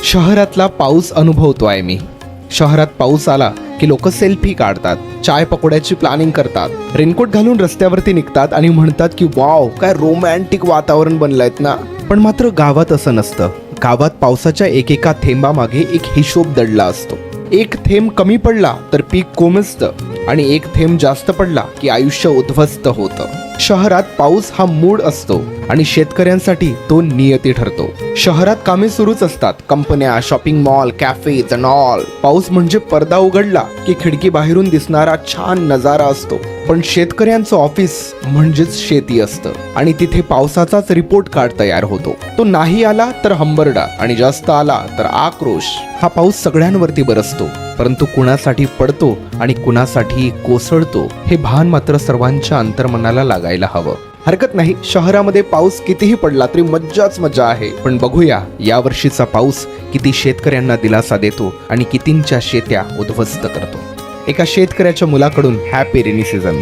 शहरातला पाऊस अनुभवतोय मी. शहरात पाऊस आला की लोक सेल्फी काढतात, चाय पकोड्याची प्लॅनिंग करतात, रेनकोट घालून रस्त्यावरती निघतात आणि म्हणतात की वाव काय रोमॅन्टिक वातावरण बनलंयत ना. पण मात्र गावात असं नसतं. गावात पावसाच्या एकेका थेंबामागे एक हिशोब दडला असतो. एक थेंब कमी पडला तर पीक कोमेजतं आणि एक थेंब जास्त पडला की आयुष्य उद्ध्वस्त होतं. शहरात पाऊस हा मूड असतो आणि शेतकऱ्यांसाठी तो नियती ठरतो. शहरात कामे सुरूच असतात, कंपन्या, shopping mall, cafes and all. पाऊस म्हणजे पडदा उघडला की खिडकी बाहेरून दिसणारा छान नजारा असतो. पण शेतकऱ्यांचं ऑफिस म्हणजेच शेती असतं आणि तिथे पावसाचाच रिपोर्ट कार्ड तयार होतो. तो नाही आला तर हंबरडा आणि जास्त आला तर आक्रोश. हा पाऊस सगळ्यांवरती बरसतो, परंतु कुणासाठी पडतो आणि कुणासाठी कोसळतो हे भान मात्र सर्वांच्या अंतर्मनाला लागायला हवं. हरकत नाही, शहरामध्ये पाऊस कितीही पडला तरी मज्जाच मजा आहे. पण बघूया या वर्षीचा पाऊस किती शेतकऱ्यांना दिलासा देतो आणि कितींच्या शेत्या उद्ध्वस्त करतो. एका शेतकऱ्याच्या मुलाकडून हॅपी रेनी सीझन.